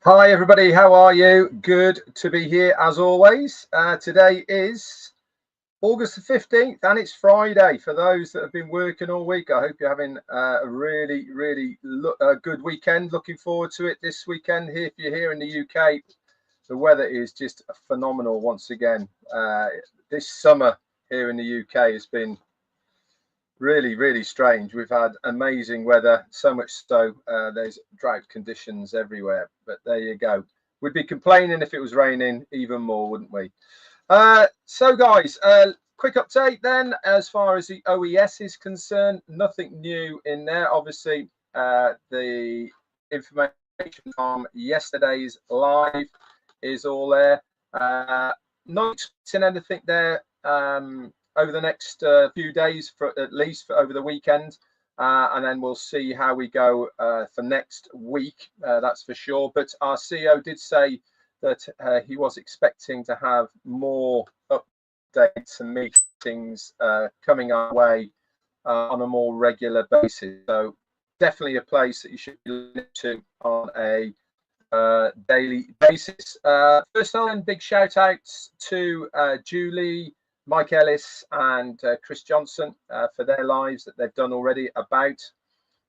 Hi everybody, how are you? Good to be here as always. Today is August the 15th and it's Friday. For those that have been working all week, I hope you're having a really good weekend. Looking forward to it this weekend. Here, if you're here in the UK, the weather is just phenomenal once again. This summer here in the UK has been really strange. We've had amazing weather, so much so there's drought conditions everywhere, but there you go. We'd be complaining if it was raining even more, wouldn't we? So guys, quick update then as far as the OES is concerned. Nothing new in there. Obviously the information from yesterday's live is all there. Not expecting anything there over the next few days, at least over the weekend, and then we'll see how we go for next week, that's for sure. But our CEO did say that he was expecting to have more updates and meetings coming our way on a more regular basis. So definitely a place that you should be listening to on a daily basis. First time, big shout outs to Julie, Mike Ellis and Chris Johnson for their lives that they've done already about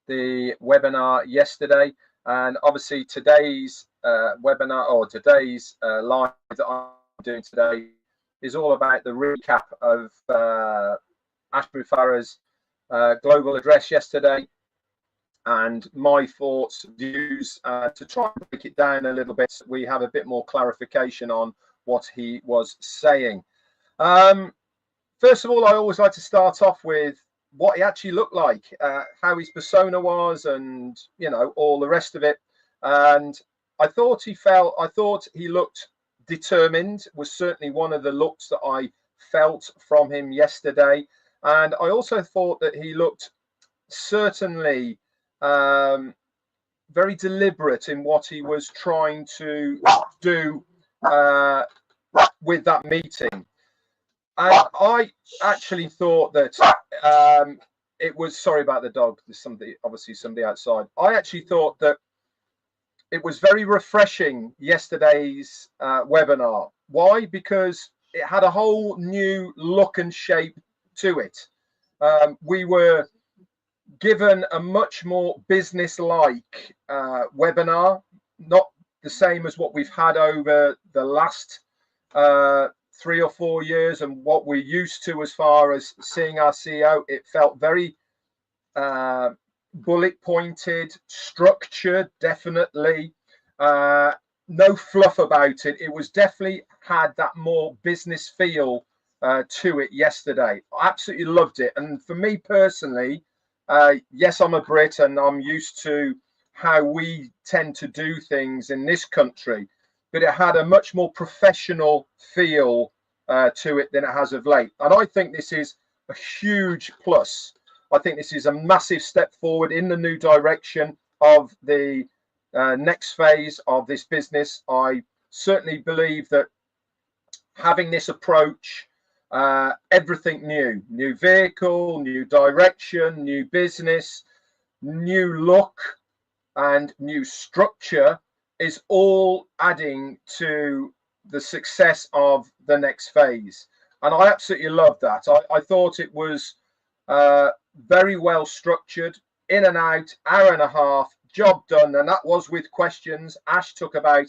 the webinar yesterday. And obviously today's webinar, or today's live that I'm doing today, is all about the recap of Ash Mufareh's global address yesterday and my thoughts, views, to try and break it down a little bit so we have a bit more clarification on what he was saying. First of all, I always like to start off with what he actually looked like, how his persona was, and you know, all the rest of it. And I thought he looked determined. Was certainly one of the looks that I felt from him yesterday. And I also thought that he looked certainly very deliberate in what he was trying to do with that meeting. And I actually thought that it was, sorry about the dog, there's somebody, obviously somebody outside. I actually thought that it was very refreshing, yesterday's webinar. Why? Because it had a whole new look and shape to it. We were given a much more business-like webinar, not the same as what we've had over the last 3 or 4 years and what we're used to as far as seeing our CEO. It felt very bullet pointed, structured, definitely. No fluff about it. It was definitely had that more business feel to it yesterday. I absolutely loved it. And for me personally, yes, I'm a Brit and I'm used to how we tend to do things in this country, but it had a much more professional feel to it than it has of late. And I think this is a huge plus. I think this is a massive step forward in the new direction of the next phase of this business. I certainly believe that having this approach, everything new vehicle, new direction, new business, new look and new structure is all adding to the success of the next phase. And I absolutely love that. I thought it was very well structured, in and out, hour and a half, job done. And that was with questions. Ash took about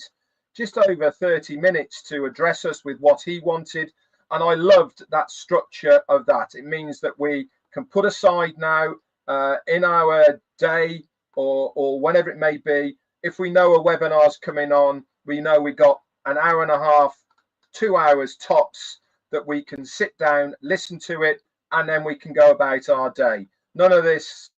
just over 30 minutes to address us with what he wanted. And I loved that structure of that. It means that we can put aside now in our day or whenever it may be, if we know a webinar's coming on, we know we got an hour and a half, 2 hours tops that we can sit down, listen to it, and then we can go about our day. None of this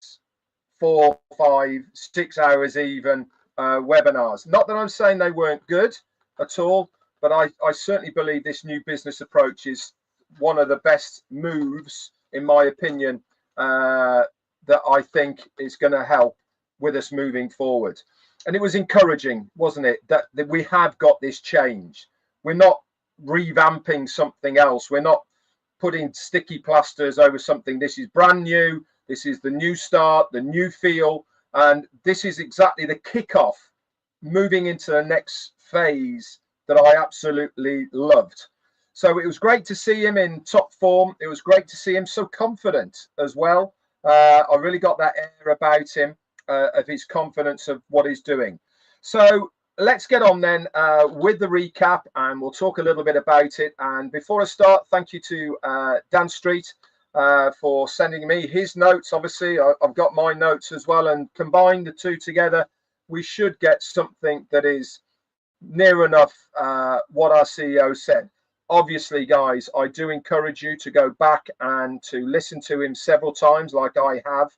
4, 5, 6 hours even webinars. Not that I'm saying they weren't good at all, but I certainly believe this new business approach is one of the best moves, in my opinion, that I think is going to help with us moving forward. And it was encouraging, wasn't it, that we have got this change. We're not revamping something else. We're not putting sticky plasters over something. This is brand new. This is the new start, the new feel. And this is exactly the kickoff moving into the next phase that I absolutely loved. So it was great to see him in top form. It was great to see him so confident as well. I really got that air about him, of his confidence of what he's doing. So let's get on then with the recap, and we'll talk a little bit about it. And before I start, thank you to Dan Street for sending me his notes. Obviously, I've got my notes as well, and combine the two together, we should get something that is near enough what our CEO said. Obviously, guys, I do encourage you to go back and to listen to him several times like I have.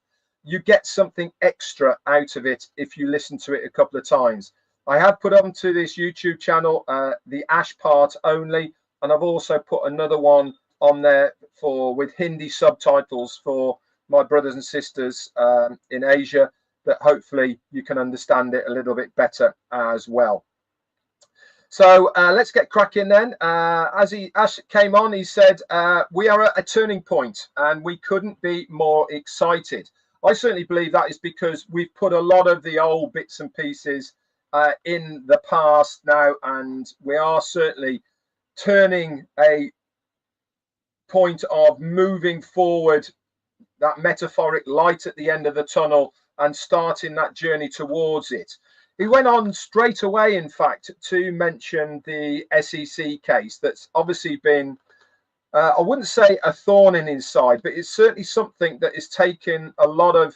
You get something extra out of it if you listen to it a couple of times. I have put onto this YouTube channel the Ash part only, and I've also put another one on there for with Hindi subtitles for my brothers and sisters in Asia, that hopefully you can understand it a little bit better as well. So let's get cracking then. As Ash came on, he said, we are at a turning point and we couldn't be more excited. I certainly believe that is because we've put a lot of the old bits and pieces in the past now, and we are certainly turning a point of moving forward, that metaphoric light at the end of the tunnel, and starting that journey towards it. He went on straight away, in fact, to mention the SEC case that's obviously been, I wouldn't say a thorn in his side, but it's certainly something that is taking a lot of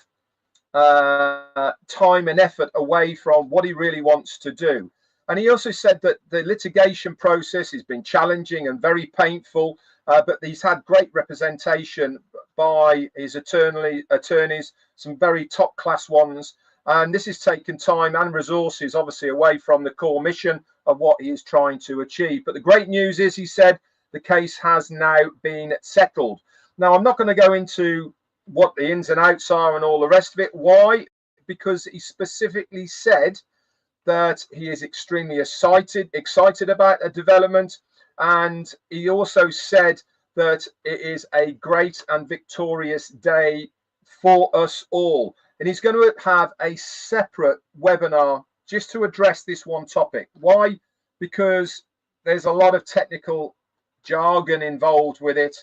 time and effort away from what he really wants to do. And he also said that the litigation process has been challenging and very painful, but he's had great representation by his attorneys, some very top class ones. And this has taken time and resources, obviously, away from the core mission of what he is trying to achieve. But the great news is, he said, the case has now been settled. Now, I'm not going to go into what the ins and outs are and all the rest of it. Why? Because he specifically said that he is extremely excited about a development. And he also said that it is a great and victorious day for us all. And he's going to have a separate webinar just to address this one topic. Why? Because there's a lot of technical jargon involved with it,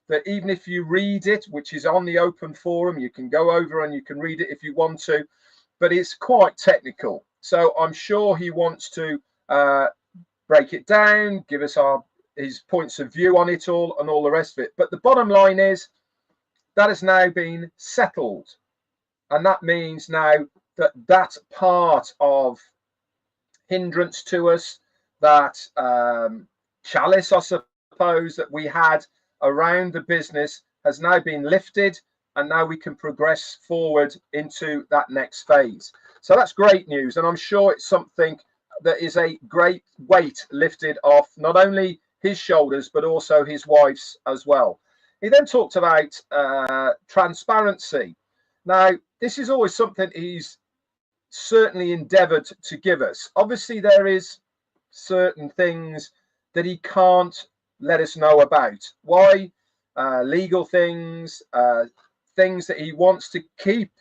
that even if you read it, which is on the open forum, you can go over and you can read it if you want to, but it's quite technical. So I'm sure he wants to break it down, give us his points of view on it all and all the rest of it. But the bottom line is that has now been settled. And that means now that that part of hindrance to us, that chalice, I suppose, that we had around the business has now been lifted, and now we can progress forward into that next phase. So that's great news, and I'm sure it's something that is a great weight lifted off not only his shoulders but also his wife's as well. He then talked about transparency. Now, this is always something he's certainly endeavored to give us. Obviously, there is certain things that he can't let us know about. Why? Legal things, things that he wants to keep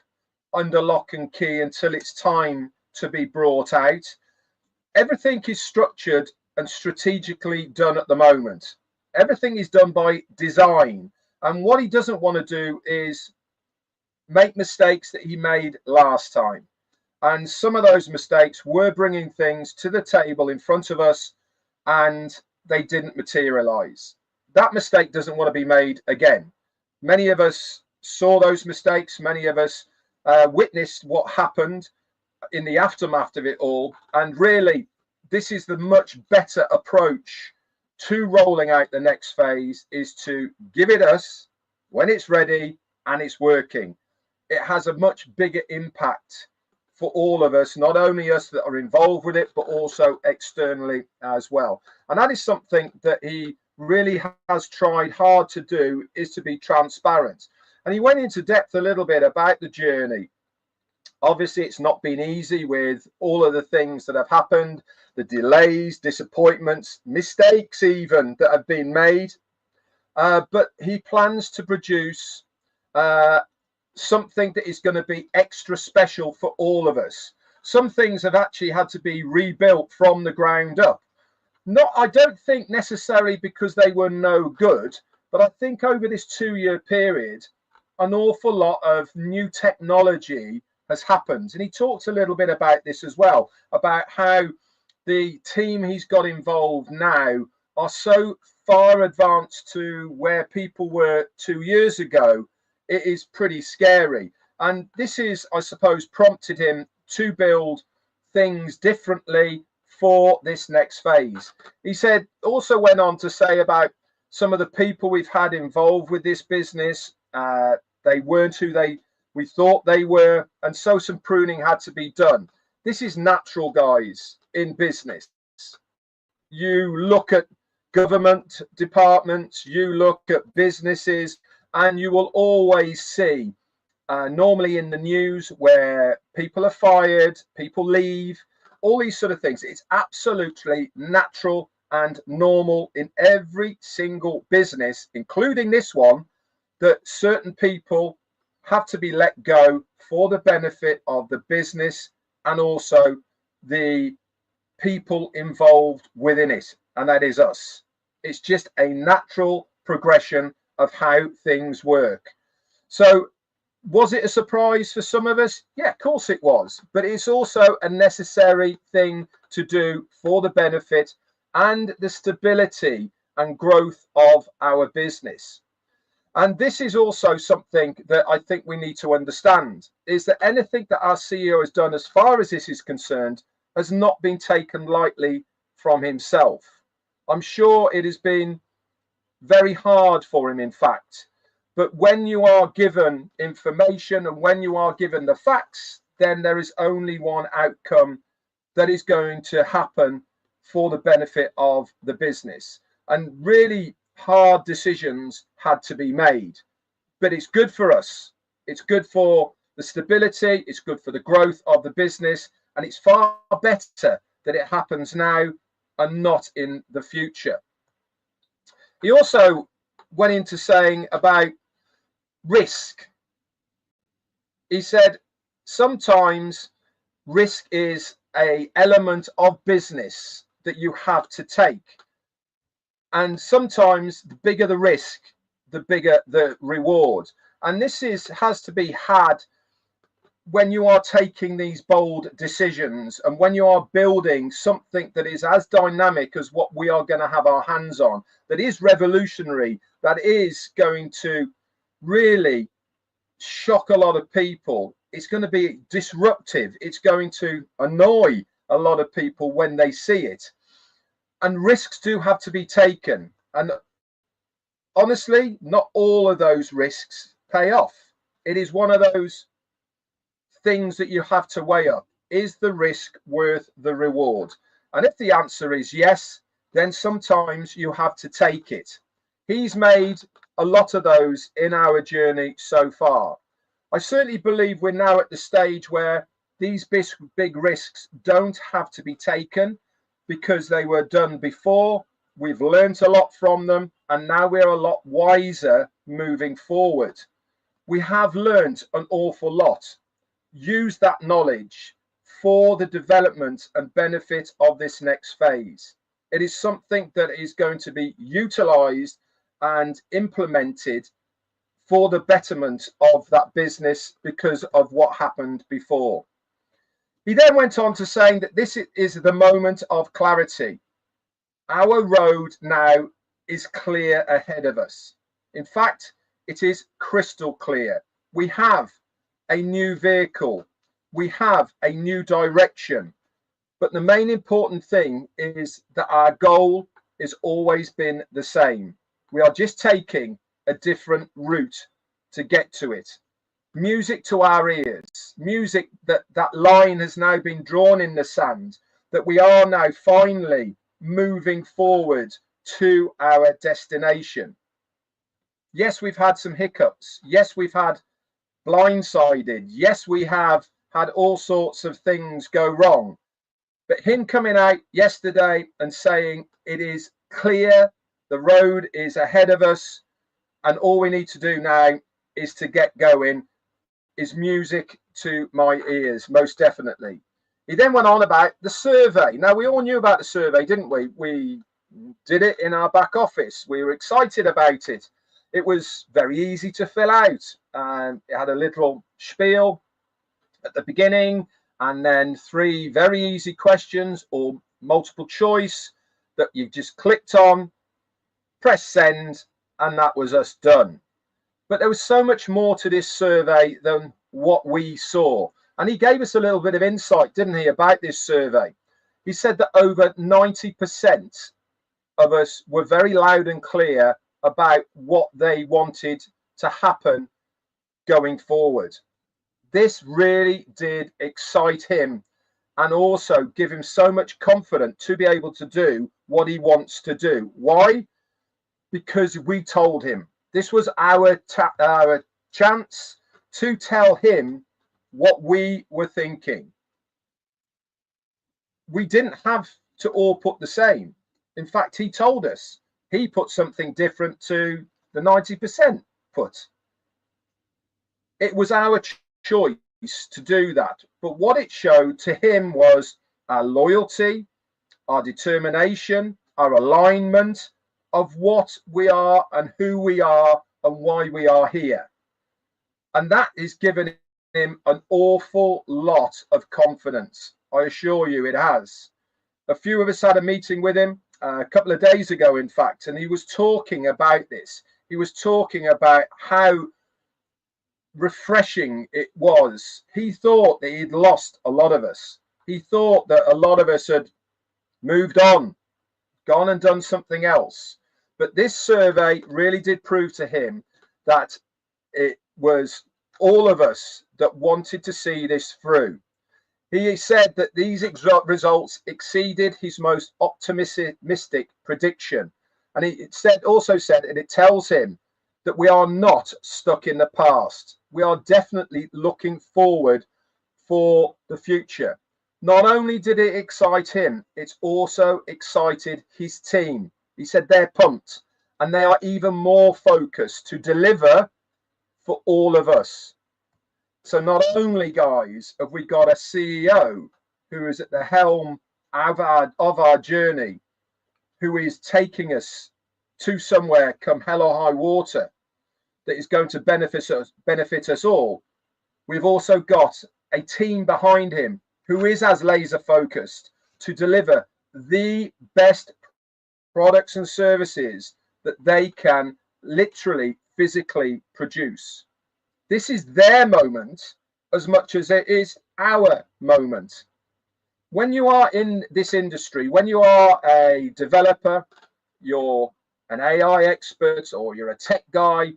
under lock and key until it's time to be brought out. Everything is structured and strategically done at the moment. Everything is done by design. And what he doesn't want to do is make mistakes that he made last time. And some of those mistakes were bringing things to the table in front of us, and they didn't materialize. That mistake doesn't want to be made again. Many of us saw those mistakes. Many of us witnessed what happened in the aftermath of it all. And really, this is the much better approach to rolling out the next phase, is to give it us when it's ready and it's working. It has a much bigger impact for all of us, not only us that are involved with it, but also externally as well. And that is something that he really has tried hard to do, is to be transparent. And he went into depth a little bit about the journey. Obviously, it's not been easy with all of the things that have happened, the delays, disappointments, mistakes even that have been made. But he plans to produce something that is going to be extra special for all of us. Some things have actually had to be rebuilt from the ground up. Not, I don't think necessarily because they were no good, but I think over this 2-year period, an awful lot of new technology has happened. And he talked a little bit about this as well, about how the team he's got involved now are so far advanced to where people were 2 years ago. It is pretty scary. And this is, I suppose, prompted him to build things differently for this next phase. He said, also went on to say about some of the people we've had involved with this business. They weren't who we thought they were, and so some pruning had to be done. This is natural, guys, in business. You look at government departments, you look at businesses, and you will always see, normally in the news, where people are fired, people leave, all these sort of things. It's absolutely natural and normal in every single business, including this one, that certain people have to be let go for the benefit of the business and also the people involved within it, and that is us. It's just a natural progression of how things work. So was it a surprise for some of us? Yeah, of course it was, but it's also a necessary thing to do for the benefit and the stability and growth of our business. And this is also something that I think we need to understand, is that anything that our CEO has done as far as this is concerned has not been taken lightly from himself. I'm sure it has been very hard for him, in fact. But when you are given information and when you are given the facts, then there is only one outcome that is going to happen for the benefit of the business. And really hard decisions had to be made. But it's good for us. It's good for the stability. It's good for the growth of the business. And it's far better that it happens now and not in the future. He also went into saying about risk. He said sometimes risk is an element of business that you have to take, and sometimes the bigger the risk, the bigger the reward. And this has to be had when you are taking these bold decisions and when you are building something that is as dynamic as what we are going to have our hands on, that is revolutionary, that is going to really shock a lot of people. It's going to be disruptive. It's going to annoy a lot of people when they see it. And risks do have to be taken. And honestly, not all of those risks pay off. It is one of those things that you have to weigh up. Is the risk worth the reward? And if the answer is yes, then sometimes you have to take it. He's made a lot of those in our journey so far. I certainly believe we're now at the stage where these big risks don't have to be taken because they were done before. We've learned a lot from them, and now we're a lot wiser moving forward. We have learned an awful lot. Use that knowledge for the development and benefit of this next phase. It is something that is going to be utilized and implemented for the betterment of that business because of what happened before. He then went on to saying that this is the moment of clarity. Our road now is clear ahead of us. In fact, it is crystal clear. We have a new vehicle. We have a new direction. But the main important thing is that our goal has always been the same. We are just taking a different route to get to it. Music to our ears, music that line has now been drawn in the sand, that we are now finally moving forward to our destination. Yes, we've had some hiccups. Yes, we've had blindsided. Yes, we have had all sorts of things go wrong. But him coming out yesterday and saying it is clear, the road is ahead of us, and all we need to do now is to get going, is music to my ears, most definitely. He then went on about the survey. Now, we all knew about the survey, didn't we? We did it in our back office. We were excited about it. It was very easy to fill out. And it had a little spiel at the beginning, and then 3 very easy questions or multiple choice that you just clicked on, press send, and that was us done. But there was so much more to this survey than what we saw. And he gave us a little bit of insight, didn't he, about this survey. He said that over 90% of us were very loud and clear about what they wanted to happen going forward. This really did excite him and also give him so much confidence to be able to do what he wants to do. Why? Because we told him. This was our chance to tell him what we were thinking. We didn't have to all put the same. In fact, he told us he put something different to the 90% put. It was our choice to do that. But what it showed to him was our loyalty, our determination, our alignment of what we are and who we are and why we are here. And that is given him an awful lot of confidence. I assure you it has. A few of us had a meeting with him a couple of days ago, in fact, and he was talking about this. He was talking about how refreshing it was. He thought that he'd lost a lot of us. He thought that a lot of us had moved on, gone and done something else. But this survey really did prove to him that it was all of us that wanted to see this through. He said that these results exceeded his most optimistic prediction. And he also said, and it tells him that we are not stuck in the past. We are definitely looking forward for the future. Not only did it excite him, it's also excited his team. He said they're pumped and they are even more focused to deliver for all of us. So not only, guys, have we got a CEO who is at the helm of our journey, who is taking us to somewhere come hell or high water that is going to benefit us all. We've also got a team behind him who is as laser focused to deliver the best products and services that they can literally physically produce. This is their moment as much as it is our moment. When you are in this industry, when you are a developer, you're an AI expert, or you're a tech guy,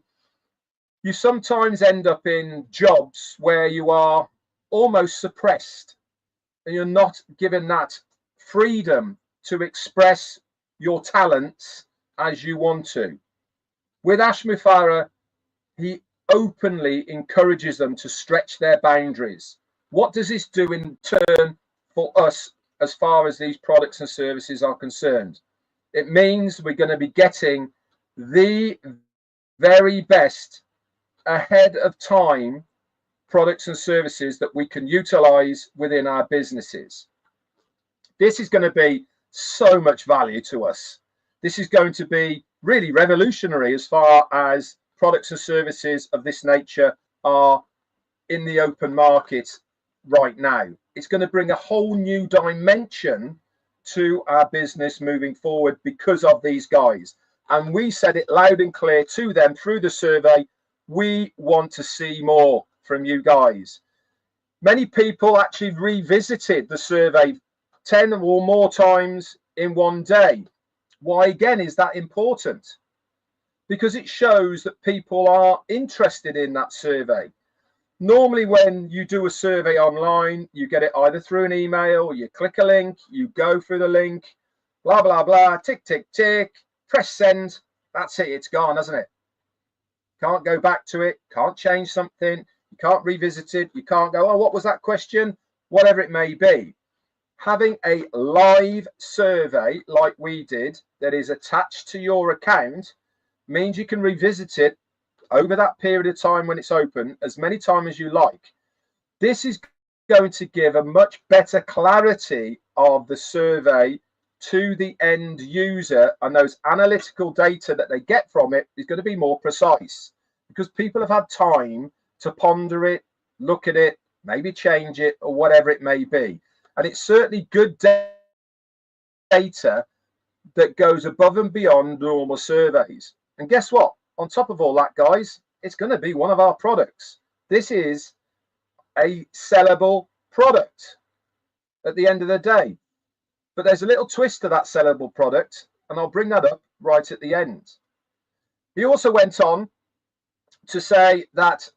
you sometimes end up in jobs where you are almost suppressed and you're not given that freedom to express your talents as you want to. With Ash Mufareh, he openly encourages them to stretch their boundaries. What does this do in turn for us as far as these products and services are concerned? It means we're going to be getting the very best ahead of time products and services that we can utilize within our businesses. This is going to be so much value to us. This is going to be really revolutionary as far as products and services of this nature are in the open market right now. It's going to bring a whole new dimension to our business moving forward because of these guys. And we said it loud and clear to them through the survey. We want to see more from you guys. Many people actually revisited the survey 10 or more times in one day. Why again is that important? Because it shows that people are interested in that survey. Normally when you do a survey online, you get it either through an email, you click a link, you go through the link, blah, blah, blah, tick, tick, tick, press send. That's it, it's gone, hasn't it? Can't go back to it, can't change something, you can't revisit it, you can't go, oh, what was that question? Whatever it may be. Having a live survey like we did that is attached to your account means you can revisit it over that period of time when it's open as many times as you like. This is going to give a much better clarity of the survey to the end user, and those analytical data that they get from it is going to be more precise because people have had time to ponder it, look at it, maybe change it, or whatever it may be. And it's certainly good data that goes above and beyond normal surveys. And guess what? On top of all that, guys, it's going to be one of our products. This is a sellable product at the end of the day. But there's a little twist to that sellable product, and I'll bring that up right at the end. He also went on to say that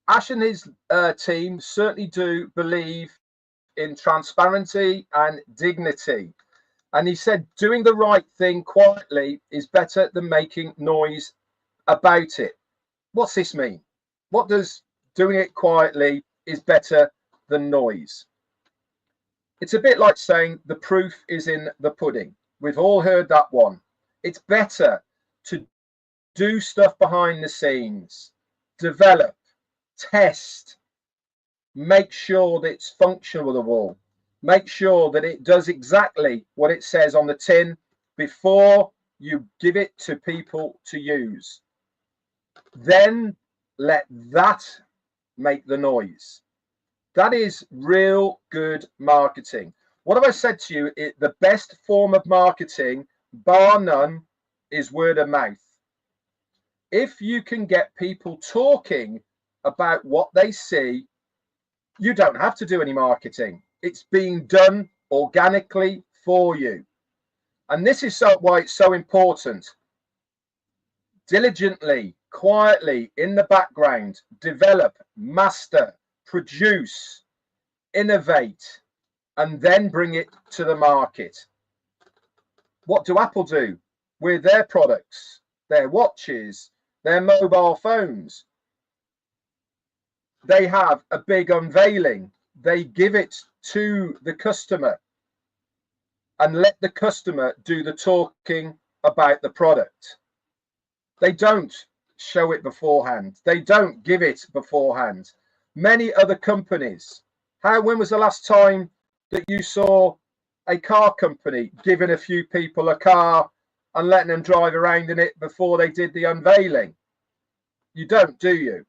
Ash and his team certainly do believe in transparency and dignity. And he said doing the right thing quietly is better than making noise about it. What's this mean? What does doing it quietly is better than noise? It's a bit like saying the proof is in the pudding. We've all heard that one. It's better to do stuff behind the scenes, develop, test, make sure that it's functional, make sure that it does exactly what it says on the tin before you give it to people to use. Then let that make the noise. That is real good marketing. What have I said to you? The best form of marketing, bar none, is word of mouth. If you can get people talking about what they see, you don't have to do any marketing. It's being done organically for you. And this is why it's so important. Diligently, quietly, in the background, develop, master, produce, innovate, and then bring it to the market. What do Apple do with their products, their watches, their mobile phones? They have a big unveiling. They give it to the customer and let the customer do the talking about the product. They don't show it beforehand. They don't give it beforehand. Many other companies, when was the last time that you saw a car company giving a few people a car and letting them drive around in it before they did the unveiling? You don't, do you?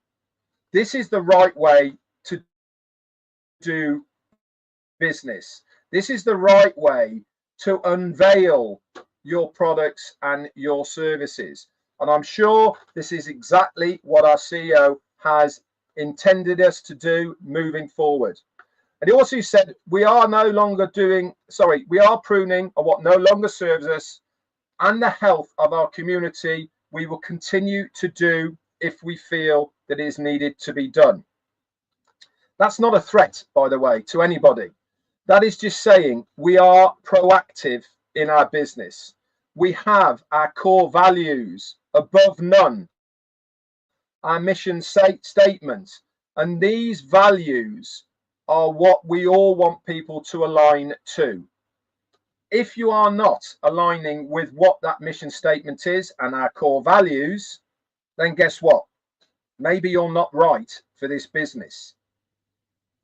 This is the right way to do business. This is the right way to unveil your products and your services. And I'm sure this is exactly what our CEO has intended us to do moving forward. And he also said we are pruning of what no longer serves us and the health of our community. We will continue to do if we feel that it is needed to be done. That's not a threat, by the way, to anybody. That is just saying we are proactive in our business. We have our core values above none, our mission statement, and these values are what we all want people to align to. If you are not aligning with what that mission statement is and our core values, then guess what? Maybe you're not right for this business.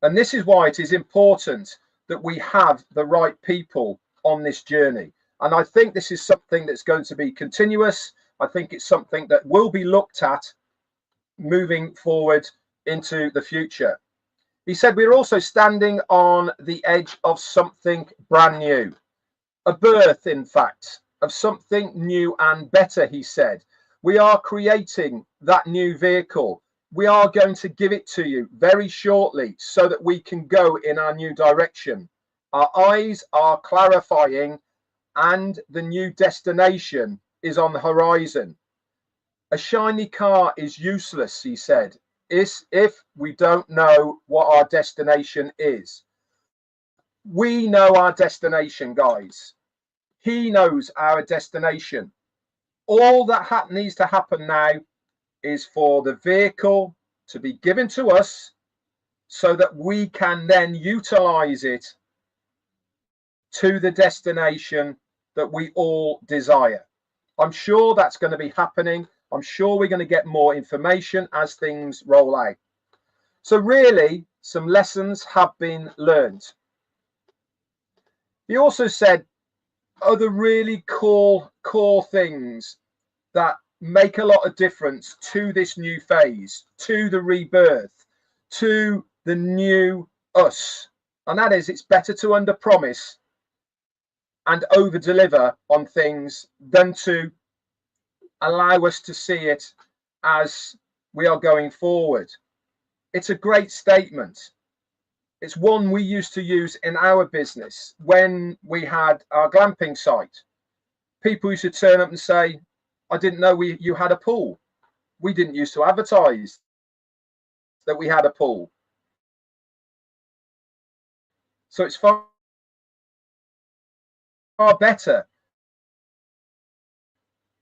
And this is why it is important that we have the right people on this journey. And I think this is something that's going to be continuous. I think it's something that will be looked at moving forward into the future. He said we're also standing on the edge of something brand new, a birth, in fact, of something new and better, he said. We are creating that new vehicle. We are going to give it to you very shortly so that we can go in our new direction. Our eyes are clarifying and the new destination is on the horizon. A shiny car is useless, he said, if we don't know what our destination is. We know our destination, guys. He knows our destination. All that needs to happen now is for the vehicle to be given to us so that we can then utilize it to the destination that we all desire. I'm sure that's going to be happening. I'm sure we're going to get more information as things roll out. So really, some lessons have been learned. He also said other really core things that make a lot of difference to this new phase, to the rebirth, to the new us. And that is, it's better to under promise and over deliver on things than to allow us to see it as we are going forward. It's a great statement. It's one we used to use in our business when we had our glamping site. People used to turn up and say, I didn't know you had a pool. We didn't used to advertise that we had a pool. So it's far better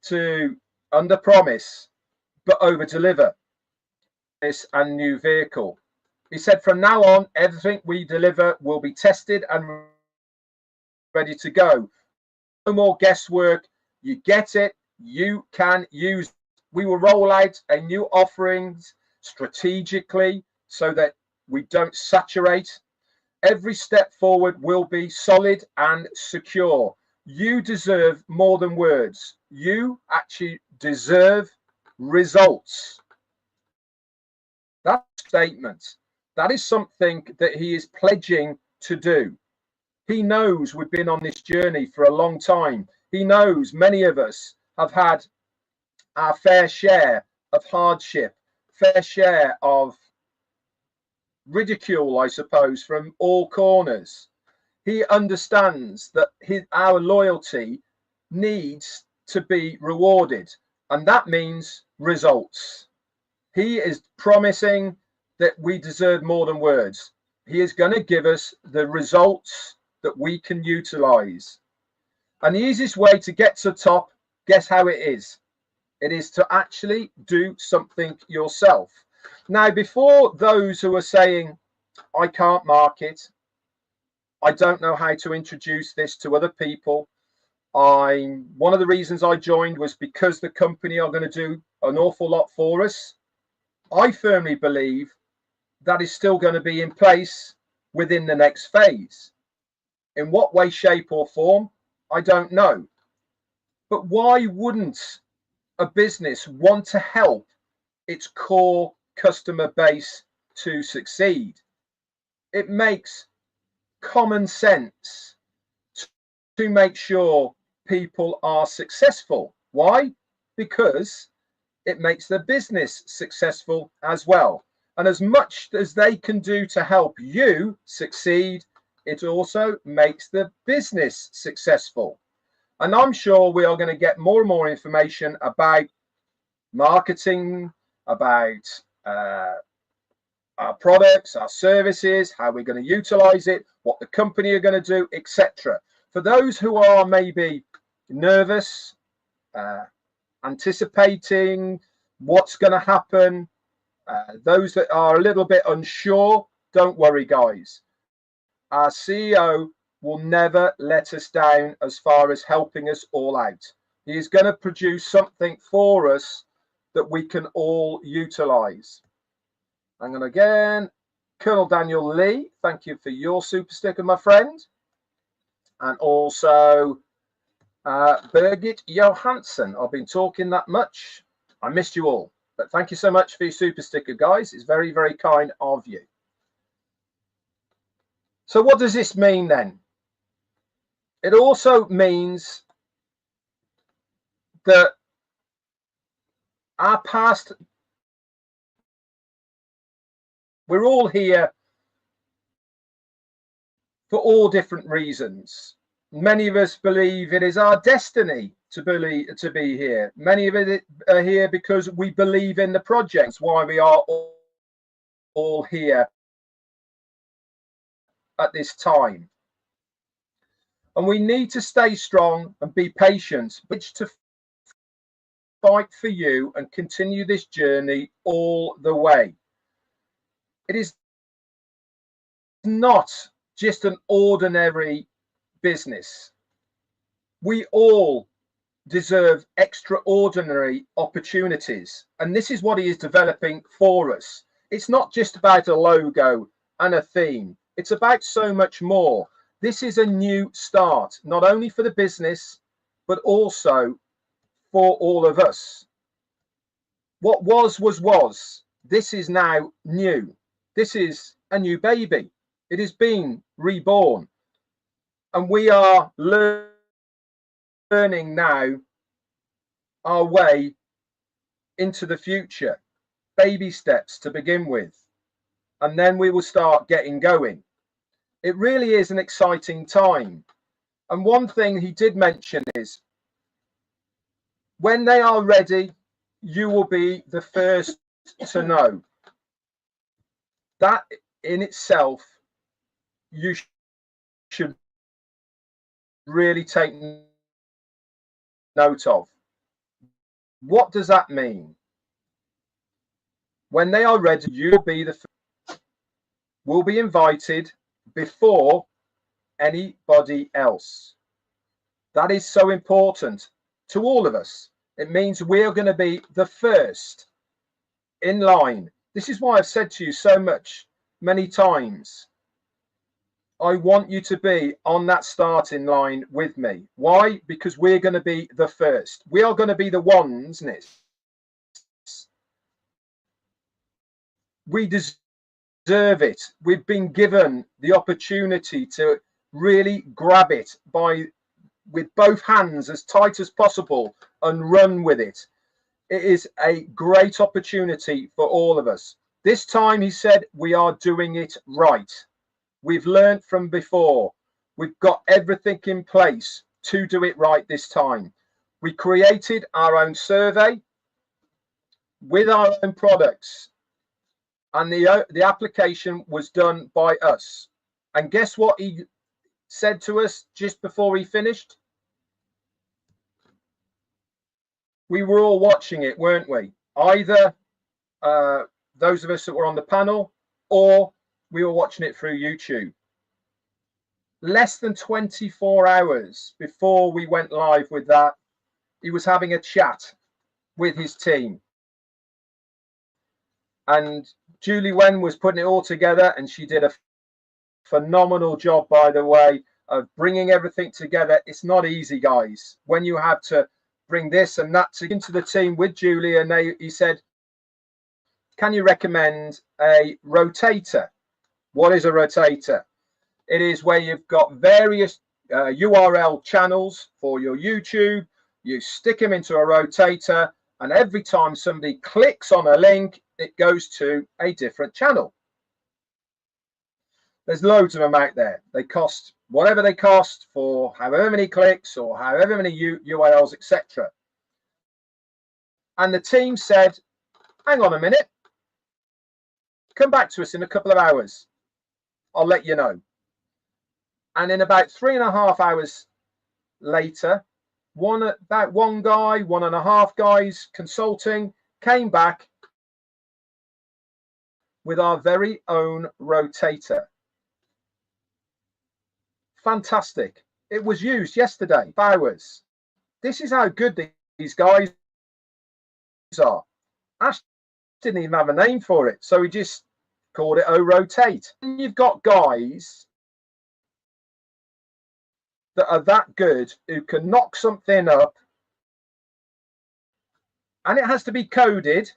to under promise but over deliver this and new vehicle. He said from now on, everything we deliver will be tested and ready to go. No more guesswork. You get it, you can use it. We will roll out a new offerings strategically so that we don't saturate. Every step forward will be solid and secure. You deserve more than words. You actually deserve results. That statement, that is something that he is pledging to do. He knows we've been on this journey for a long time. He knows many of us have had our fair share of hardship, fair share of ridicule, I suppose, from all corners. He understands that our loyalty needs to be rewarded, and that means results. He is promising that we deserve more than words. He is going to give us the results that we can utilize. And the easiest way to get to the top, guess how it is? It is to actually do something yourself. Now, before those who are saying, I can't market, I don't know how to introduce this to other people. One of the reasons I joined was because the company are going to do an awful lot for us. I firmly believe that is still going to be in place within the next phase. In what way, shape or form, I don't know. But why wouldn't a business want to help its core customer base to succeed? It makes common sense to make sure people are successful. Why? Because it makes the business successful as well. And as much as they can do to help you succeed, it also makes the business successful. And I'm sure we are going to get more and more information about marketing, about our products, our services, how we're going to utilize it, what the company are going to do, etc. For those who are maybe nervous, anticipating what's going to happen, those that are a little bit unsure, don't worry, guys. Our CEO will never let us down as far as helping us all out. He is going to produce something for us that we can all utilize. I'm going to again, Colonel Daniel Lee, thank you for your super sticker, my friend. And also Birgit Johansson. I've been talking that much. I missed you all. But thank you so much for your super sticker, guys. It's very, very kind of you. So what does this mean then? It also means that our past, we're all here for all different reasons. Many of us believe it is our destiny to be here. Many of it are here because we believe in the projects, why we are all here at this time. And we need to stay strong and be patient, which to fight for you and continue this journey all the way. It is not just an ordinary business. We all deserve extraordinary opportunities, and this is what he is developing for us. It's not just about a logo and a theme. It's about so much more. This is a new start, not only for the business, but also for all of us. What was. This is now new. This is a new baby. It is being reborn. And we are learning now our way into the future. Baby steps to begin with. And then we will start getting going. It really is an exciting time. And one thing he did mention is, when they are ready, you will be the first to know. That in itself, you should really take note of. What does that mean? When they are ready, you'll be the first. Will be invited before anybody else. That is so important to all of us. It means we are going to be the first in line. This is why I've said to you many times, I want you to be on that starting line with me. Why? Because we're going to be the first. We are going to be the ones, isn't it? We deserve it. We've been given the opportunity to really grab it with both hands as tight as possible and run with it. It is a great opportunity for all of us. This time, he said, we are doing it right. We've learned from before. We've got everything in place to do it right this time. We created our own survey with our own products, and the application was done by us. And guess what he said to us just before he finished? We were all watching it, weren't we? Either those of us that were on the panel, or we were watching it through YouTube. Less than 24 hours before we went live with that, he was having a chat with his team. And Julie Wen was putting it all together, and she did a phenomenal job, by the way, of bringing everything together. It's not easy, guys, when you have to bring this and that into the team with Julie. And he said, can you recommend a rotator? What is a rotator? It is where you've got various URL channels for your YouTube. You stick them into a rotator, and every time somebody clicks on a link, it goes to a different channel. There's loads of them out there. They cost whatever they cost for however many clicks or however many URLs, etc. And the team said, hang on a minute, come back to us in a couple of hours. I'll let you know. And in about 3.5 hours later, one and a half guys consulting came back with our very own rotator. Fantastic. It was used yesterday, hours. This is how good these guys are. Ash didn't even have a name for it, so he just called it rotate. And you've got guys that are that good who can knock something up, and it has to be coded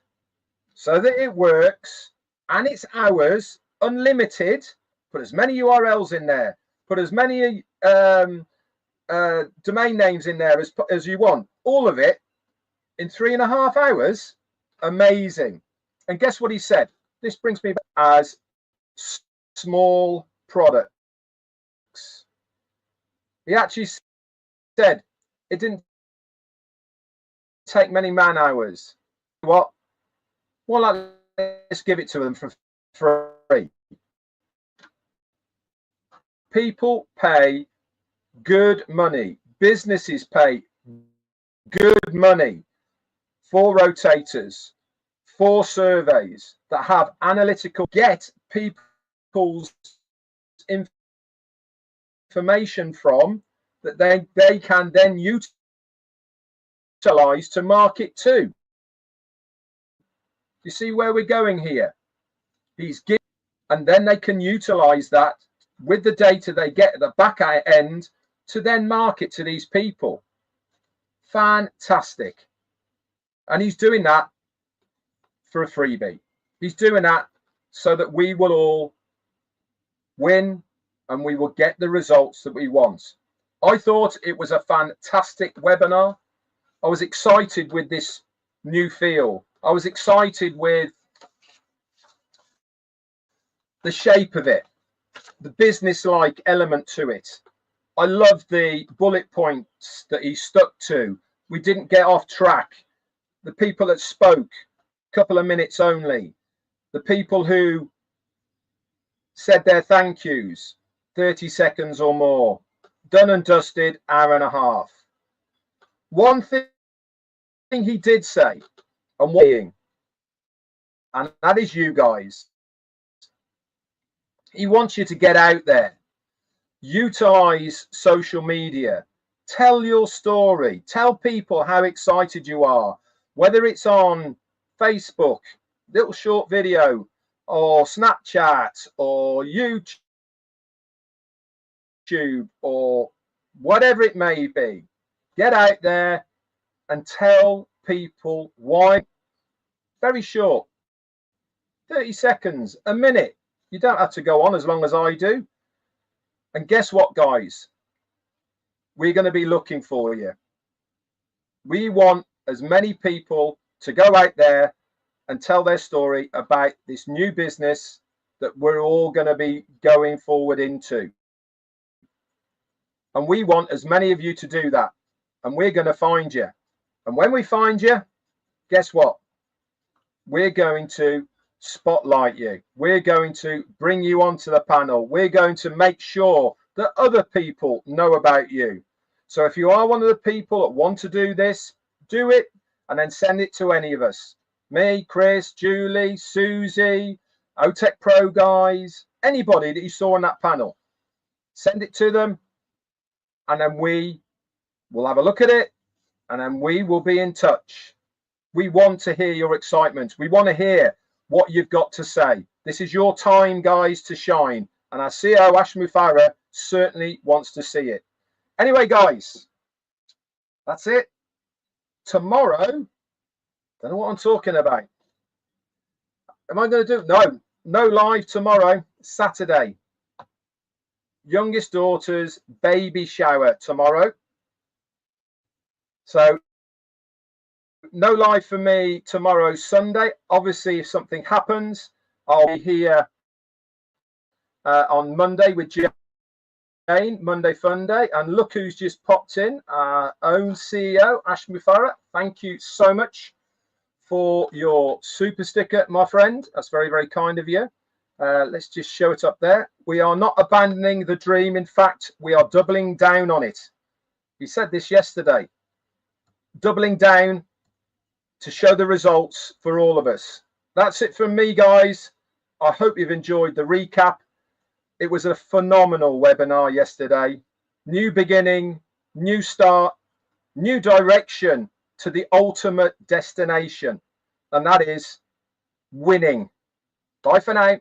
so that it works, and it's ours, unlimited. Put as many URLs in there, put as many domain names in there as you want, all of it in 3.5 hours. Amazing. And guess what he said? This brings me back as small products. He actually said it didn't take many man hours. What? Well, let's give it to them for free. People pay good money. Businesses pay good money for rotators, for surveys that have analytical, get people's information from, that they can then utilize to market to. You see where we're going here? He's giving And then they can utilize that with the data they get at the back end to then market to these people. Fantastic. And he's doing that for a freebie. He's doing that so that we will all win and we will get the results that we want. I thought it was a fantastic webinar. I was excited with this new feel. I was excited with the shape of it, the business-like element to it. I love the bullet points that he stuck to. We didn't get off track. The people that spoke, a couple of minutes only. The people who said their thank yous, 30 seconds or more. Done and dusted, hour and a half. One thing he did say, and that is you guys. He wants you to get out there, utilize social media, tell your story, tell people how excited you are, whether it's on Facebook, little short video, or Snapchat, or YouTube, or whatever it may be. Get out there and tell people why. Very short, 30 seconds, a minute. You don't have to go on as long as I do. And guess what, guys? We're going to be looking for you. We want as many people to go out there and tell their story about this new business that we're all going to be going forward into. And we want as many of you to do that. And we're going to find you. And when we find you, guess what? We're going to spotlight you. We're going to bring you onto the panel. We're going to make sure that other people know about you. So if you are one of the people that want to do this, do it and then send it to any of us. Me, Chris, Julie, Susie, OTech Pro guys, anybody that you saw on that panel. Send it to them and then we will have a look at it and then we will be in touch. We want to hear your excitement. We want to hear what you've got to say. This is your time, guys, to shine. And our CEO, Ash Mufareh, certainly wants to see it. Anyway, guys, that's it. Tomorrow, don't know what I'm talking about. Am I going to do? No live tomorrow, Saturday. Youngest daughter's baby shower tomorrow. So no live for me tomorrow, Sunday. Obviously, if something happens, I'll be here on Monday with Jane, Monday Fun Day. And look who's just popped in, our own CEO, Ash Mufareh. Thank you so much for your super sticker, my friend. That's very, very kind of you. Let's just show it up there. We are not abandoning the dream. In fact, we are doubling down on it. We said this yesterday. Doubling down to show the results for all of us. That's it from me, guys. I hope you've enjoyed the recap. It was a phenomenal webinar yesterday. New beginning, new start, new direction to the ultimate destination. And that is winning. Bye for now.